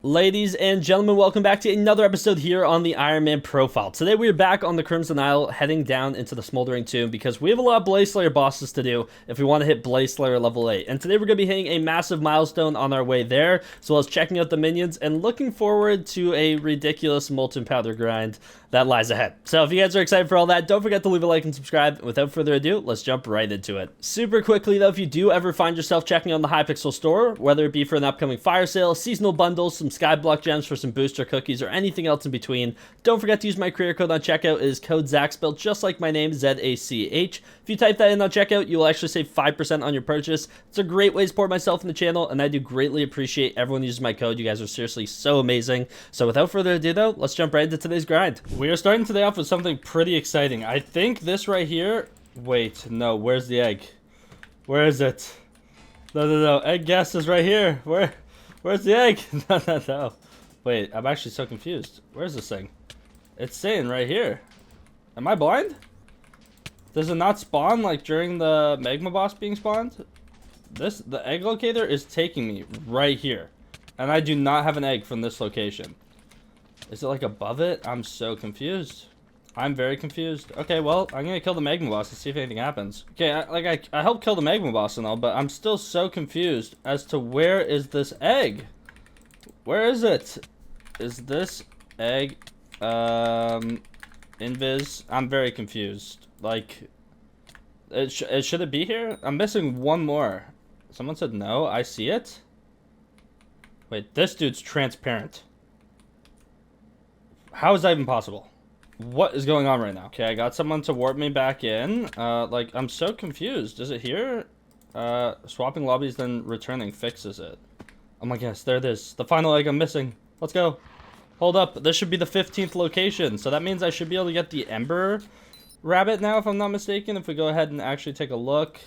Ladies and gentlemen, welcome back to another episode here on the Ironman Profile. Today we are back on the Crimson Isle, heading down into the Smoldering Tomb because we have a lot of Blaze Slayer bosses to do if we want to hit Blaze Slayer level 8. And today we're going to be hitting a massive milestone on our way there, as well as checking out the minions and looking forward to a ridiculous Molten Powder grind that lies ahead. So if you guys are excited for all that, don't forget to leave a like and subscribe. And without further ado, let's jump right into it. Super quickly though, if you do ever find yourself checking on the Hypixel store, whether it be for an upcoming fire sale, seasonal bundles, some Skyblock gems for some booster cookies, or anything else in between, don't forget to use my career code on checkout. It is code Zach, spelled just like my name, Z-A-C-H. If you type that in on checkout, you will actually save 5% on your purchase. It's a great way to support myself and the channel, and I do greatly appreciate everyone using my code. You guys are seriously so amazing. So without further ado though, let's jump right into today's grind. We are starting today off with something pretty exciting. I think this right here, wait, no, where's the egg? Where is it? No, egg guess is right here. Where's the egg? No. Wait, I'm actually so confused. Where's this thing? It's saying right here. Am I blind? Does it not spawn like during the magma boss being spawned? The egg locator is taking me right here. And I do not have an egg from this location. Is it like above it? I'm so confused. I'm very confused. Okay, well, I'm gonna kill the magma boss and see if anything happens. Okay, I helped kill the magma boss and all, but I'm still so confused as to where is this egg? Where is it? Is this egg invis? I'm very confused. Like, should it be here? I'm missing one more. Someone said no. I see it. Wait, this dude's transparent. How is that even possible? What is going on right now? Okay, I got someone to warp me back in. Like, I'm so confused. Is it here? Swapping lobbies, then returning fixes it. Oh my gosh, there it is. The final egg I'm missing. Let's go. Hold up. This should be the 15th location. So that means I should be able to get the Ember Rabbit now, if I'm not mistaken. If we go ahead and actually take a look.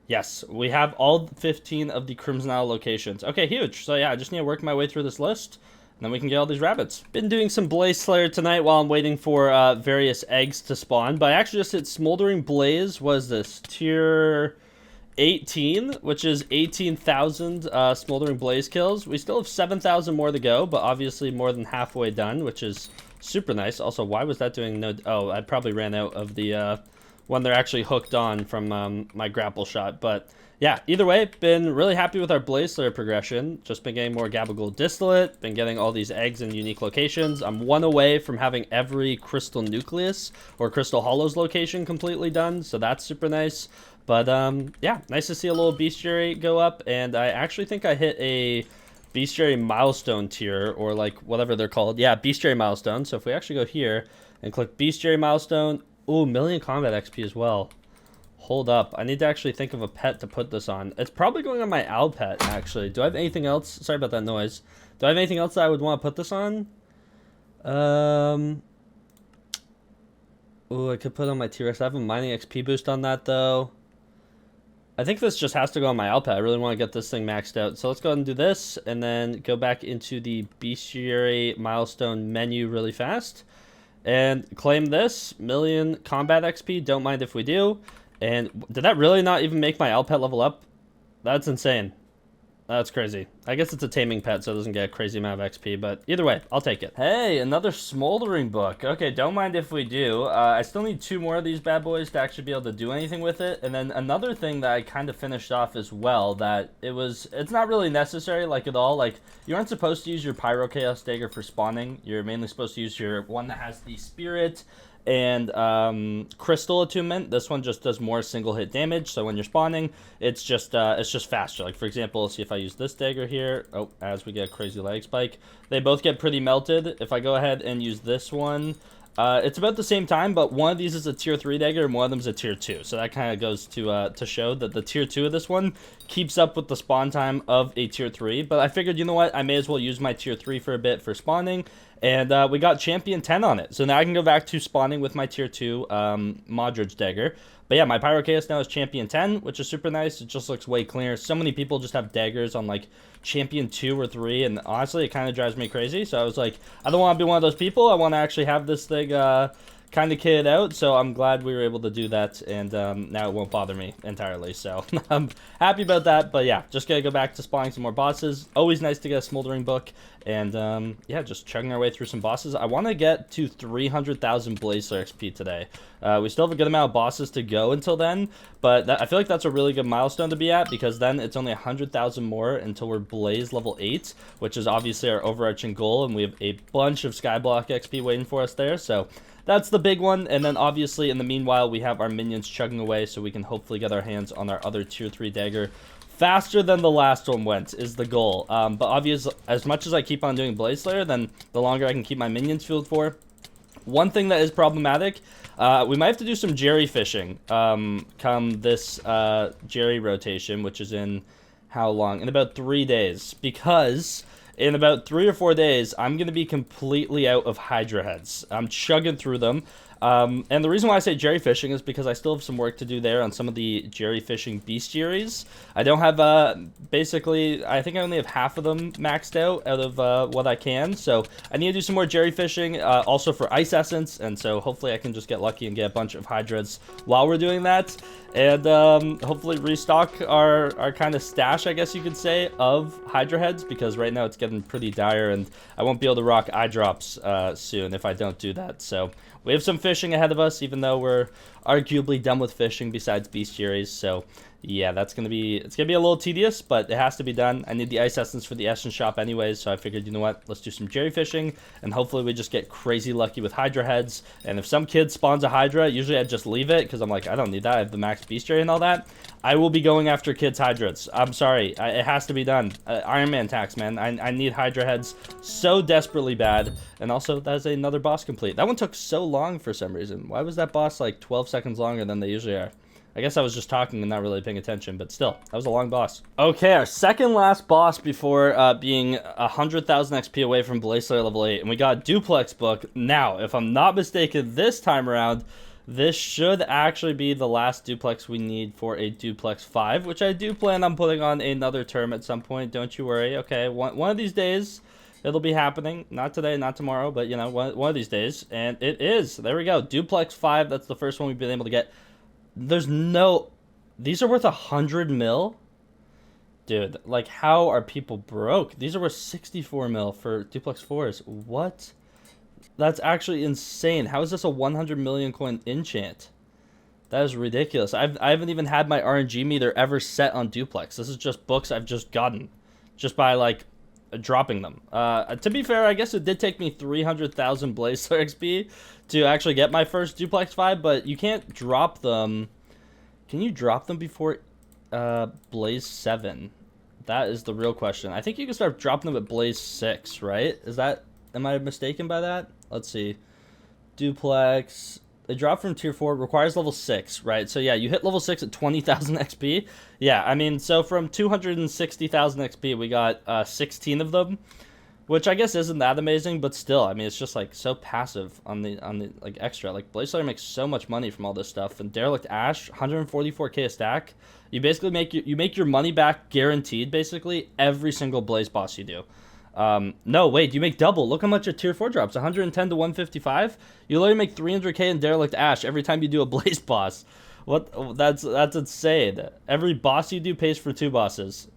Yes, we have all 15 of the Crimson Isle locations. Okay, huge. So yeah, I just need to work my way through this list. And then we can get all these rabbits. Been doing some Blaze Slayer tonight while I'm waiting for various eggs to spawn. But I actually just hit Smoldering Blaze. What is this? Tier 18, which is 18,000 Smoldering Blaze kills. We still have 7,000 more to go, but obviously more than halfway done, which is super nice. Also, why was that doing no... Oh, I probably ran out of the one they're actually hooked on from my grapple shot. But yeah, either way, been really happy with our Blaze Slayer progression. Just been getting more Gabagool Distillate, been getting all these eggs in unique locations. I'm one away from having every Crystal Nucleus or Crystal Hollows location completely done, so that's super nice. But yeah, nice to see a little bestiary go up, and I actually think I hit a bestiary milestone tier, or like whatever they're called. Yeah, bestiary milestone. So if we actually go here and click bestiary milestone, ooh, million combat XP as well. Hold up, I need to actually think of a pet to put this on. It's probably going on my owl pet, actually. Do I have anything else? Sorry about that noise. Do I have anything else that I would want to put this on? Ooh, I could put on my tier 7 mining XP boost on that though. I think this just has to go on my Alpha. I really want to get this thing maxed out. So let's go ahead and do this and then go back into the bestiary milestone menu really fast and claim this million combat XP. Don't mind if we do. And did that really not even make my Alpha level up? That's insane. That's crazy. I guess it's a taming pet, so it doesn't get a crazy amount of XP, but either way, I'll take it. Hey, another Smoldering book. Okay, don't mind if we do. I still need 2 more of these bad boys to actually be able to do anything with it. And then another thing that I kind of finished off as well, that it's not really necessary, like at all. Like, you aren't supposed to use your Pyro Chaos Dagger for spawning. You're mainly supposed to use your one that has the Spirit and Crystal Attunement. This one just does more single hit damage, so when you're spawning, it's just faster. Like for example, let's see if I use this dagger here. Oh, as we get a crazy lag spike, they both get pretty melted. If I go ahead and use this one, it's about the same time, but one of these is a tier 3 dagger and one of them is a tier 2. So that kind of goes to show that the tier 2 of this one keeps up with the spawn time of a tier 3. But I figured, you know what, I may as well use my tier 3 for a bit for spawning. And we got champion 10 on it. So now I can go back to spawning with my tier 2 Modridge dagger. But yeah, my Pyro Chaos now is champion 10, which is super nice. It just looks way cleaner. So many people just have daggers on like champion 2 or 3, and honestly, it kind of drives me crazy. So I was like, I don't want to be one of those people. I want to actually have this thing kind of kitted out, so I'm glad we were able to do that, and now it won't bother me entirely, so I'm happy about that. But yeah, just gotta go back to spawning some more bosses. Always nice to get a smoldering book, and yeah, just chugging our way through some bosses. I want to get to 300,000 Blaze Slayer XP today. We still have a good amount of bosses to go until then, but I feel like that's a really good milestone to be at, because then it's only 100,000 more until we're Blaze level 8, which is obviously our overarching goal, and we have a bunch of Skyblock XP waiting for us there, so that's the big one. And then obviously in the meanwhile, we have our minions chugging away, so we can hopefully get our hands on our other tier 3 dagger faster than the last one went is the goal. But obviously, as much as I keep on doing Blaze Slayer, then the longer I can keep my minions fueled for. One thing that is problematic, we might have to do some Jerry fishing come this Jerry rotation, which is in how long? In about 3 days, because in about 3 or 4 days, I'm going to be completely out of Hydra heads. I'm chugging through them. And the reason why I say Jerry fishing is because I still have some work to do there on some of the Jerry fishing bestiaries. I don't have, basically, I think I only have half of them maxed out of what I can. So I need to do some more Jerry fishing, also for ice essence. And so hopefully I can just get lucky and get a bunch of Hydras while we're doing that. And hopefully restock our kind of stash, I guess you could say, of Hydra heads, because right now it's getting pretty dire and I won't be able to rock eye drops soon if I don't do that. So we have some fishing ahead of us, even though we're arguably done with fishing besides bestiaries. So yeah, it's gonna be a little tedious, but it has to be done. I need the ice essence for the essence shop anyways, so I figured, you know what, let's do some Jerry fishing, and hopefully we just get crazy lucky with Hydra heads. And if some kid spawns a Hydra, usually I just leave it, because I'm like, I don't need that, I have the max bestiary and all that. I will be going after kids' Hydras. I'm sorry, it has to be done. Iron Man tax, man. I need Hydra heads so desperately bad. And also, that's another boss complete. That one took so long for some reason. Why was that boss like 12 seconds longer than they usually are? I guess I was just talking and not really paying attention, but still, that was a long boss. Okay, our second last boss before being 100,000 XP away from Blaze Slayer level 8, and we got Duplex book. Now, if I'm not mistaken, this time around, this should actually be the last Duplex we need for a Duplex 5, which I do plan on putting on another term at some point, don't you worry. Okay, one of these days, it'll be happening. Not today, not tomorrow, but, you know, one of these days. And it is. There we go. Duplex 5, that's the first one we've been able to get. There's no... These are worth 100 mil? Dude, like, how are people broke? These are worth 64 mil for Duplex 4s. What? That's actually insane. How is this a 100 million coin enchant? That is ridiculous. I haven't even had my RNG meter ever set on Duplex. This is just books I've just gotten. Just by, like, dropping them. To be fair, I guess it did take me 300,000 Blaze Slayer XP to actually get my first Duplex 5, but you can't drop them. Can you drop them before Blaze 7? That is the real question. I think you can start dropping them at Blaze 6, right? Is that... Am I mistaken by that? Let's see. Duplex. They drop from tier 4. Requires level 6, right? So yeah, you hit level 6 at 20,000 XP. Yeah, I mean, so from 260,000 XP, we got 16 of them, which I guess isn't that amazing, but still, I mean, it's just like so passive on the like extra. Like Blaze Slayer makes so much money from all this stuff, and Derelict Ash, 144k a stack. You basically make your money back guaranteed, basically every single Blaze boss you do. No, wait, you make double. Look how much a tier 4 drops. 110 to 155. You literally make 300k in Derelict Ash every time you do a Blaze boss. What? That's insane. Every boss you do pays for 2 bosses.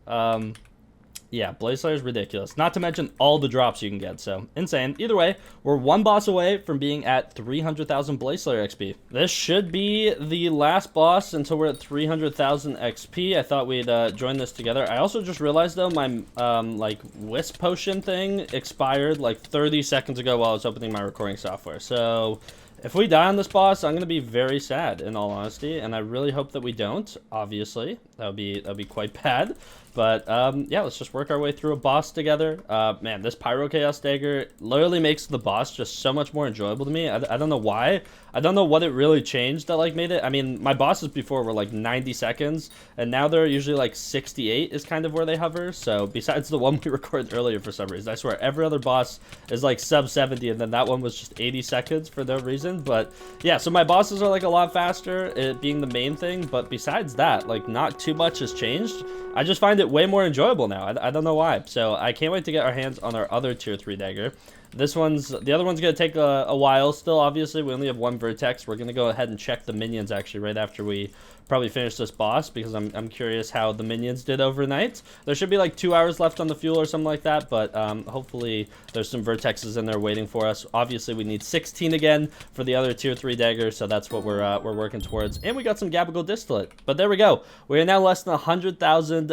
Yeah, Blaze Slayer is ridiculous. Not to mention all the drops you can get, so insane. Either way, we're 1 boss away from being at 300,000 Blaze Slayer XP. This should be the last boss until we're at 300,000 XP. I thought we'd join this together. I also just realized, though, my, like, Wisp Potion thing expired, like, 30 seconds ago while I was opening my recording software. So if we die on this boss, I'm going to be very sad, in all honesty, and I really hope that we don't, obviously. That would be quite bad. But, yeah, let's just work our way through a boss together. Man, this Pyro Chaos Dagger literally makes the boss just so much more enjoyable to me. I don't know why. I don't know what it really changed that, like, made it. I mean, my bosses before were, like, 90 seconds, and now they're usually, like, 68 is kind of where they hover. So, besides the one we recorded earlier for some reason, I swear, every other boss is, like, sub 70, and then that one was just 80 seconds for no reason. But, yeah, so my bosses are, like, a lot faster, it being the main thing. But besides that, like, not too much has changed. I just find it way more enjoyable now. I don't know why. So I can't wait to get our hands on our other tier 3 dagger. The other one's gonna take a while still. Obviously, we only have one vertex. We're gonna go ahead and check the minions actually right after we probably finish this boss, because I'm curious how the minions did overnight. There should be like 2 hours left on the fuel or something like that, but hopefully there's some vertexes in there waiting for us. Obviously, we need 16 again for the other tier 3 dagger, so that's what we're working towards. And we got some Gabagool distillate. But there we go. We are now less than 100,000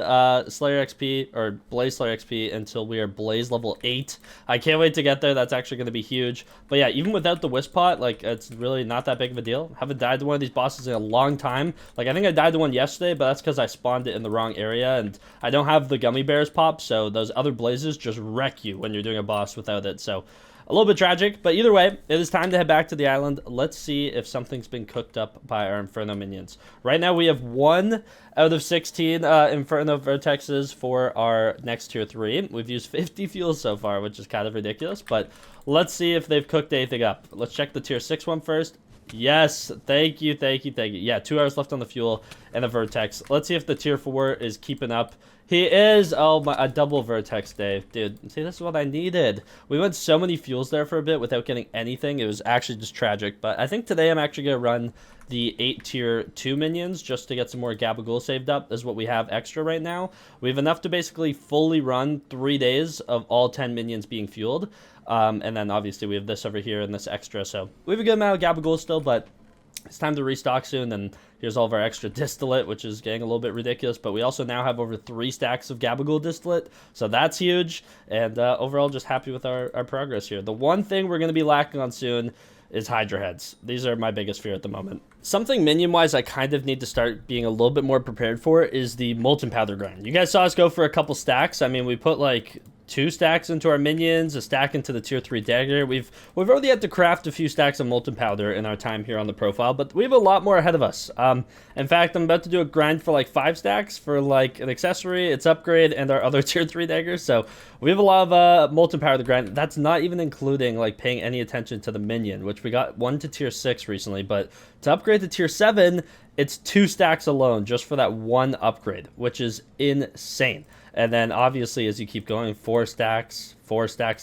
Slayer XP or Blaze Slayer XP until we are Blaze level 8. I can't wait to get there. That's actually going to be huge. But yeah, even without the Wisp Pot, like, it's really not that big of a deal. Haven't died to one of these bosses in a long time. Like, I think I died to one yesterday, but that's because I spawned it in the wrong area, and I don't have the gummy bears pop, so those other blazes just wreck you when you're doing a boss without it. So a little bit tragic, but either way, it is time to head back to the island. Let's see if something's been cooked up by our Inferno minions. Right now, we have 1 out of 16 Inferno vertexes for our next tier 3. We've used 50 fuels so far, which is kind of ridiculous, but let's see if they've cooked anything up. Let's check the tier 6 one first. Yes, thank you. Yeah, 2 hours left on the fuel and a vertex. Let's see if the tier 4 is keeping up. He is. Oh my, a double vertex, Dave. Dude, see, this is what I needed. We went so many fuels there for a bit without getting anything. It was actually just tragic. But I think today I'm actually going to run the 8 tier 2 minions just to get some more Gabagool saved up. This is what we have extra right now. We have enough to basically fully run 3 days of all 10 minions being fueled. And then obviously we have this over here and this extra. So we have a good amount of Gabagool still, but it's time to restock soon. And here's all of our extra distillate, which is getting a little bit ridiculous. But we also now have over 3 stacks of Gabagool distillate. So that's huge. And overall, just happy with our progress here. The one thing we're going to be lacking on soon is Hydra Heads. These are my biggest fear at the moment. Something minion-wise I kind of need to start being a little bit more prepared for is the Molten Powder grind. You guys saw us go for a couple stacks. I mean, we put like 2 stacks into our minions, a stack into the tier 3 dagger. We've already had to craft a few stacks of Molten Powder in our time here on the profile, but we have a lot more ahead of us. In fact, I'm about to do a grind for like 5 stacks for like an accessory, its upgrade, and our other tier 3 daggers. So we have a lot of Molten Powder to grind. That's not even including like paying any attention to the minion, which we got 1 to tier 6 recently, but to upgrade to tier 7, it's 2 stacks alone just for that 1 upgrade, which is insane. And then obviously as you keep going, 4 stacks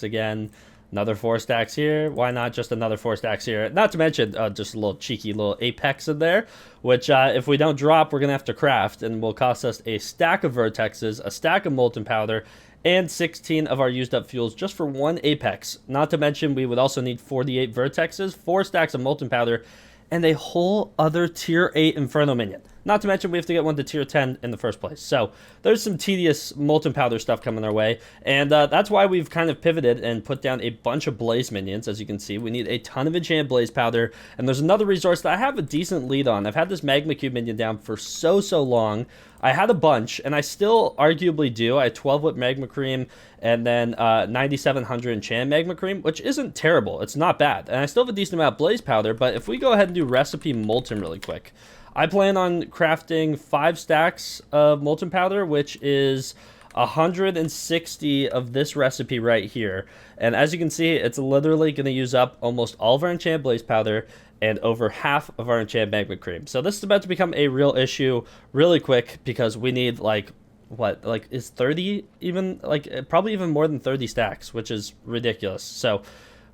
again, another 4 stacks here. Why not just another 4 stacks here? Not to mention just a little cheeky little apex in there, which if we don't drop, we're going to have to craft, and will cost us a stack of vertexes, a stack of molten powder, and 16 of our used up fuels just for 1 apex. Not to mention we would also need 48 vertexes, 4 stacks of molten powder, and a whole other tier 8 Inferno minion. Not to mention we have to get 1 to tier 10 in the first place. So there's some tedious Molten Powder stuff coming our way. And that's why we've kind of pivoted and put down a bunch of Blaze minions. As you can see, we need a ton of Enchanted Blaze Powder. And there's another resource that I have a decent lead on. I've had this Magma Cube minion down for so long. I had a bunch, and I still arguably do. I had 12 Whip Magma Cream, and then 9,700 Enchant Magma Cream, which isn't terrible. It's not bad. And I still have a decent amount of Blaze Powder, but if we go ahead and do Recipe Molten really quick, I plan on crafting 5 stacks of Molten Powder, which is 160 of this recipe right here. And as you can see, it's literally going to use up almost all of our Enchanted Blaze Powder and over half of our Enchanted Magma Cream. So this is about to become a real issue really quick, because we need like, what, like is 30 even, like probably even more than 30 stacks, which is ridiculous. So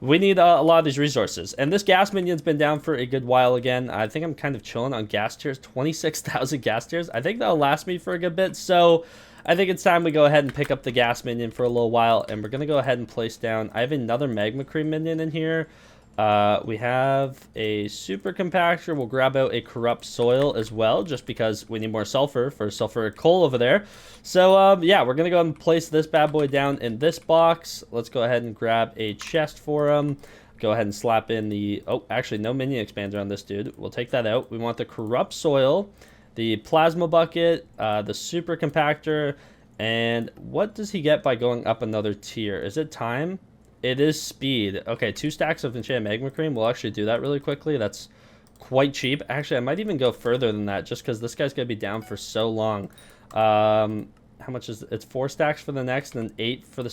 we need a lot of these resources. And this gas minion's been down for a good while again. I think I'm kind of chilling on gas tiers, 26,000 gas tiers. I think that'll last me for a good bit. So I think it's time we go ahead and pick up the gas minion for a little while. And we're going to go ahead and place down, I have another Magma Cream minion in here. We have a super compactor. We'll grab out a corrupt soil as well, just because we need more sulfur for sulfuric coal over there. So yeah, we're gonna go ahead and place this bad boy down in this box. Let's go ahead and grab a chest for him. Go ahead and slap in the, oh, actually no minion expander on this dude. We'll take that out. We want the corrupt soil, the plasma bucket, the super compactor, and what does he get by going up another tier? Is it time? It is speed. Okay, 2 stacks of Enchanted Magma Cream. We'll actually do that really quickly. That's quite cheap. Actually, I might even go further than that, just because this guy's going to be down for so long. How much is it? It's 4 stacks for the next, and then 8 for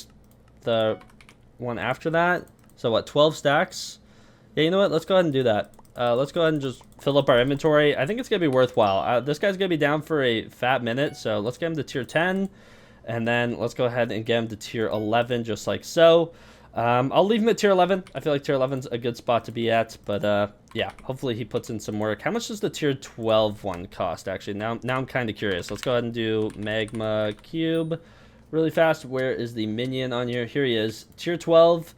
the one after that. So what, 12 stacks? Yeah, you know what? Let's go ahead and do that. Let's go ahead and just fill up our inventory. I think it's going to be worthwhile. This guy's going to be down for a fat minute, so let's get him to tier 10. And then let's go ahead and get him to tier 11, just like so. I'll leave him at tier 11. I feel like tier 11's a good spot to be at, but yeah, hopefully he puts in some work. How much does the tier 12 one cost, actually? Now I'm kind of curious. Let's go ahead and do Magma Cube really fast. Where is the Minion on here? Here he is. Tier 12,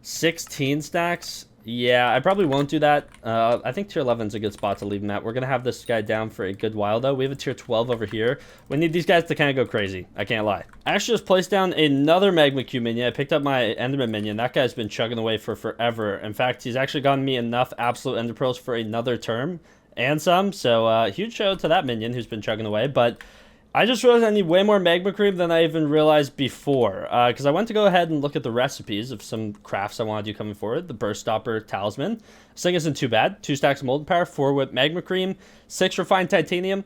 16 stacks. Yeah, I probably won't do that. I think tier 11's a good spot to leave him at. We're going to have this guy down for a good while, though. We have a tier 12 over here. We need these guys to kind of go crazy. I can't lie. I actually just placed down another Magma Cube Minion. I picked up my Enderman Minion. That guy's been chugging away for forever. In fact, he's actually gotten me enough absolute Ender Pearls for another term and some. So, huge shout out to that Minion who's been chugging away. But I just realized I need way more magma cream than I even realized before, because I went to go ahead and look at the recipes of some crafts I want to do coming forward. The Burst Stopper Talisman. This thing isn't too bad. 2 stacks of Molten Power, 4 with magma cream, 6 refined titanium.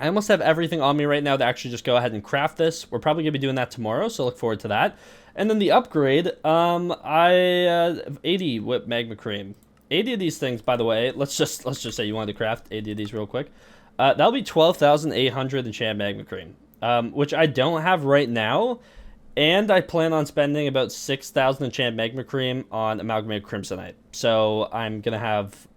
I almost have everything on me right now to actually just go ahead and craft this. We're probably going to be doing that tomorrow, so look forward to that. And then the upgrade, 80 with magma cream. 80 of these things, by the way, let's just say you wanted to craft 80 of these real quick. That'll be 12,800 enchant magma cream, which I don't have right now, and I plan on spending about 6,000 enchant magma cream on amalgamated crimsonite. So I'm gonna have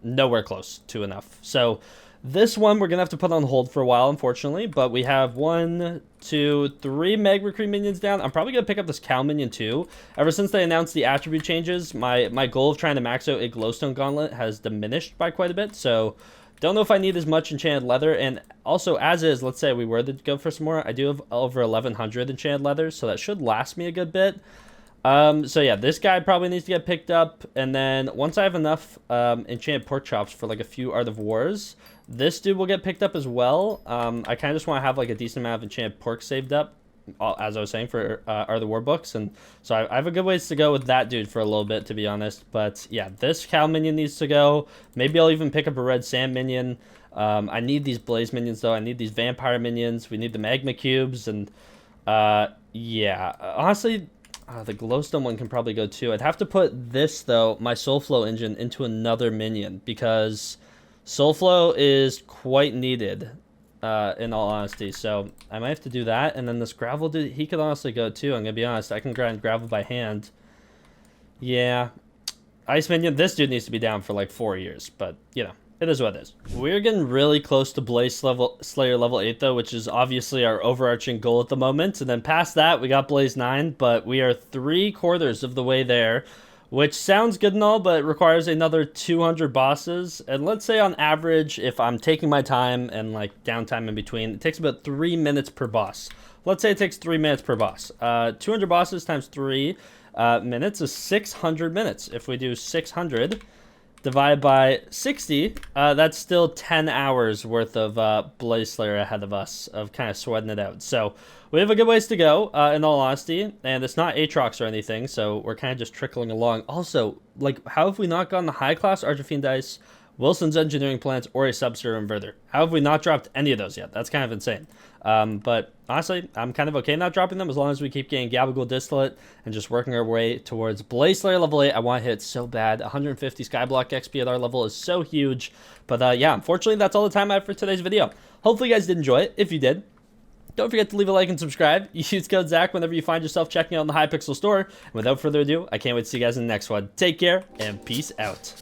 nowhere close to enough. So this one we're gonna have to put on hold for a while, unfortunately. But we have 1, 2, 3 magma cream minions down. I'm probably gonna pick up this cow minion too. Ever since they announced the attribute changes, my goal of trying to max out a glowstone gauntlet has diminished by quite a bit. So don't know if I need as much enchanted leather, and also as is, let's say we were to go for some more, I do have over 1,100 enchanted leather, so that should last me a good bit. So yeah, this guy probably needs to get picked up, and then once I have enough enchanted pork chops for like a few Art of Wars, this dude will get picked up as well. I kind of just want to have like a decent amount of enchanted pork saved up, as I was saying, for Art of the War books, and so I have a good ways to go with that dude for a little bit, to be honest. But yeah, this cow minion needs to go. Maybe I'll even pick up a red sand minion. I need these blaze minions though. I need these vampire minions. We need the magma cubes, and yeah, honestly, the glowstone one can probably go too. I'd have to put this though, my soulflow engine, into another minion, because soulflow is quite needed. In all honesty, so I might have to do that. And then this gravel dude, he could honestly go too. I'm gonna be honest, I can grind gravel by hand. Yeah, ice minion, this dude needs to be down for like 4 years, but you know, it is what it is. We're getting really close to Blaze Slayer level 8 though, which is obviously our overarching goal at the moment. And then past that, we got Blaze 9, but we are 3/4 of the way there, which sounds good and all, but it requires another 200 bosses. And let's say on average, if I'm taking my time and like downtime in between, it takes about 3 minutes per boss. Let's say it takes 3 minutes per boss. 200 bosses times 3 minutes is 600 minutes. If we do 600 divided by 60, that's still 10 hours worth of Blaze Slayer ahead of us, of kind of sweating it out. So we have a good ways to go, in all honesty, and it's not Aatrox or anything, so we're kind of just trickling along. Also, like, how have we not gotten the high-class Argentine Dice, Wilson's Engineering Plants, or a Sub-Zero Inverter? How have we not dropped any of those yet? That's kind of insane. But honestly, I'm kind of okay not dropping them as long as we keep getting Gabagool Distillate and just working our way towards Blaze Slayer level 8. I want to hit so bad. 150 Skyblock XP at our level is so huge. But yeah, unfortunately, that's all the time I have for today's video. Hopefully you guys did enjoy it. If you did, don't forget to leave a like and subscribe. Use code Zach whenever you find yourself checking out on the Hypixel store. And without further ado, I can't wait to see you guys in the next one. Take care and peace out.